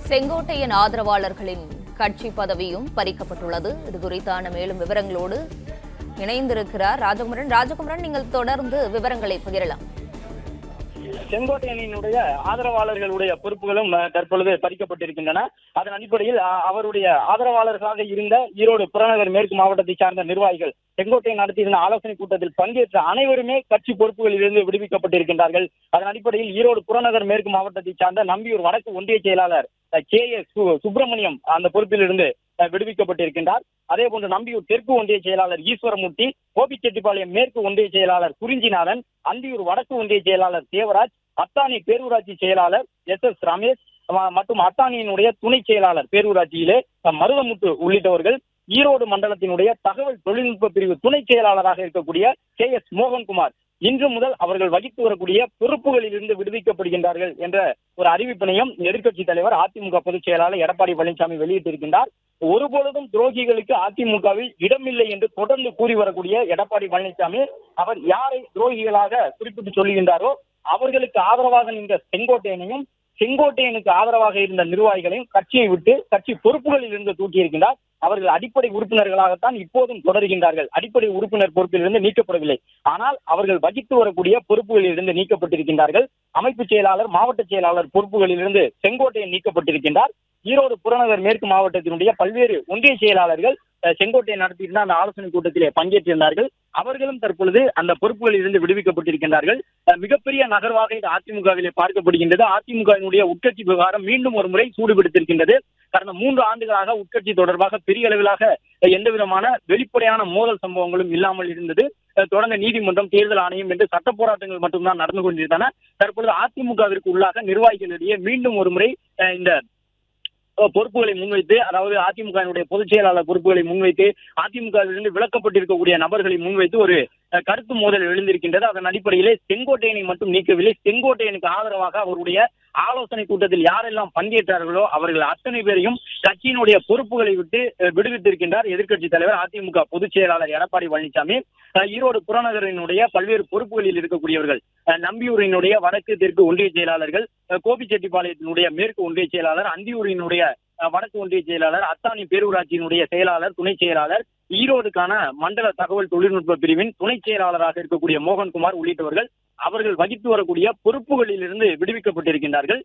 செங்கோட்டையன் ஆதரவாளர்களின் கட்சி பதவியும் பறிக்கப்பட்டுள்ளது. இது குறித்தான மேலும் விவரங்களோடு இணைந்திருக்கிறார் ராஜகுமரன். ராஜகுமரன், நீங்கள் தொடர்ந்து விவரங்களை பகிரலாம். செங்கோட்டையனினுடைய ஆதரவாளர்களுடைய பொறுப்புகளும் தற்பொழுது பறிக்கப்பட்டிருக்கின்றன. அதன் அடிப்படையில் அவருடைய ஆதரவாளர்களாக இருந்த ஈரோடு புறநகர் மேற்கு மாவட்டத்தை சார்ந்த நிர்வாகிகள் செங்கோட்டையன் நடத்தியிருந்த ஆலோசனை கூட்டத்தில் பங்கேற்ற அனைவருமே கட்சி பொறுப்புகளில் இருந்து விடுவிக்கப்பட்டிருக்கின்றார்கள். அதன் அடிப்படையில் ஈரோடு புறநகர் மேற்கு மாவட்டத்தை சார்ந்த நம்பியூர் வடக்கு ஒன்றிய செயலாளர் சுப்பிரமணியம் அந்த பொறுப்பில் இருந்து விடுவிக்கப்பட்டிருக்கின்றார். அதே போன்று நம்பியூர் தெற்கு ஒன்றிய செயலாளர் ஈஸ்வரமூர்த்தி, கோபிச்செட்டிப்பாளையம் மேற்கு ஒன்றிய செயலாளர் குறிஞ்சிநாதன், அந்தியூர் வடக்கு ஒன்றிய செயலாளர் தேவராஜ், அத்தானி பேரூராட்சி செயலாளர் SS ரமேஷ் மற்றும் அத்தானியினுடைய துணை செயலாளர் பேரூராட்சியிலே மருதமுத்து உள்ளிட்டவர்கள் ஈரோடு மண்டலத்தினுடைய தகவல் தொழில்நுட்ப பிரிவு துணை செயலாளராக இருக்கக்கூடிய KS மோகன்குமார் இன்று முதல் அவர்கள் வகித்து வரக்கூடிய பொறுப்புகளில் இருந்து விடுவிக்கப்படுகின்றார்கள் என்ற ஒரு அறிவிப்பினையும் எதிர்க்கட்சி தலைவர் அதிமுக பொதுச் செயலாளர் எடப்பாடி பழனிசாமி வெளியிட்டிருக்கின்றார். ஒருபொழுதும் துரோகிகளுக்கு அதிமுகவில் இடமில்லை என்று தொடர்ந்து கூறி வரக்கூடிய எடப்பாடி பழனிசாமி அவர் யாரை துரோகிகளாக குறிப்பிட்டு சொல்லுகின்றாரோ அவர்களுக்கு ஆதரவாக நின்ற செங்கோட்டையனுக்கு ஆதரவாக இருந்த நிர்வாகிகளையும் கட்சியை விட்டு கட்சி பொறுப்புகளில் இருந்து தூக்கியிருக்கின்றார். அவர்கள் அடிப்படை உறுப்பினர்களாகத்தான் இப்போதும் தொடர்கின்றார்கள். அடிப்படை உறுப்பினர் பொறுப்பில் இருந்து நீக்கப்படவில்லை. ஆனால் அவர்கள் வகித்து வரக்கூடிய பொறுப்புகளில் இருந்து நீக்கப்பட்டிருக்கின்றார்கள். அமைப்பு செயலாளர், மாவட்ட செயலாளர் பொறுப்புகளில் இருந்து செங்கோட்டையன் நீக்கப்பட்டிருக்கின்றார். ஈரோடு புறநகர் மேற்கு மாவட்டத்தினுடைய பல்வேறு ஒன்றிய செயலாளர்கள் செங்கோட்டையன் நடத்தியிருந்த அந்த ஆலோசனை கூட்டத்திலே பங்கேற்றிருந்தார்கள். அவர்களும் தற்பொழுது அந்த பொறுப்புகளில் இருந்து விடுவிக்கப்பட்டிருக்கின்றார்கள். மிகப்பெரிய நகர்வாக இது அதிமுகவிலே பார்க்கப்படுகின்றது. அதிமுகவினுடைய உட்கட்சி விவகாரம் மீண்டும் ஒரு முறை சூடுபிடித்திருக்கின்றது. கடந்த 3 ஆண்டுகளாக உட்கட்சி தொடர்பாக பெரிய அளவிலாக எந்த விதமான வெளிப்படையான மோதல் சம்பவங்களும் இல்லாமல் இருந்தது. தொடர்ந்து நீதிமன்றம், தேர்தல் ஆணையம் என்று சட்ட போராட்டங்கள் மட்டும்தான் நடந்து கொண்டிருந்தன. தற்பொழுது அதிமுகவிற்கு உள்ளாக நிர்வாகிகளிடையே மீண்டும் ஒரு முறை இந்த பொறுப்புகளை முன்வைத்து, அதாவது அதிமுகவினுடைய பொதுச் செயலாளர் பொறுப்புகளை முன்வைத்து அதிமுகவிலிருந்து விலக்கப்பட்டிருக்கக்கூடிய நபர்களை முன்வைத்து ஒரு கருத்து மோதல் எழுந்திருக்கின்றது. அதன் அடிப்படையிலே செங்கோட்டையனை மட்டும் நீக்கவில்லை. செங்கோட்டையனுக்கு ஆதரவாக அவருடைய ஆலோசனை கூட்டத்தில் யாரெல்லாம் பங்கேற்றார்களோ அவர்கள் அத்தனை பேரையும் கட்சியினுடைய பொறுப்புகளை விட்டு விடுவித்திருக்கின்றார் எதிர்க்கட்சி தலைவர் அதிமுக பொதுச் செயலாளர் எடப்பாடி பழனிசாமி. ஈரோடு புறநகரினுடைய பல்வேறு பொறுப்புகளில் இருக்கக்கூடியவர்கள் நம்பியூரினுடைய வடக்கு தெற்கு ஒன்றிய செயலாளர்கள், கோபிச்செட்டிப்பாளையத்தினுடைய மேற்கு ஒன்றிய செயலாளர், அந்தியூரினுடைய வடக்கு ஒன்றிய செயலாளர், அத்தானி பேரூராட்சியினுடைய செயலாளர், துணை செயலாளர், ஈரோடுக்கான மண்டல தகவல் தொழில்நுட்ப பிரிவின் துணை செயலாளராக இருக்கக்கூடிய மோகன்குமார் உள்ளிட்டவர்கள் அவர்கள் வகித்து வரக்கூடிய பொறுப்புகளில் இருந்து விடுவிக்கப்பட்டிருக்கின்றார்கள்.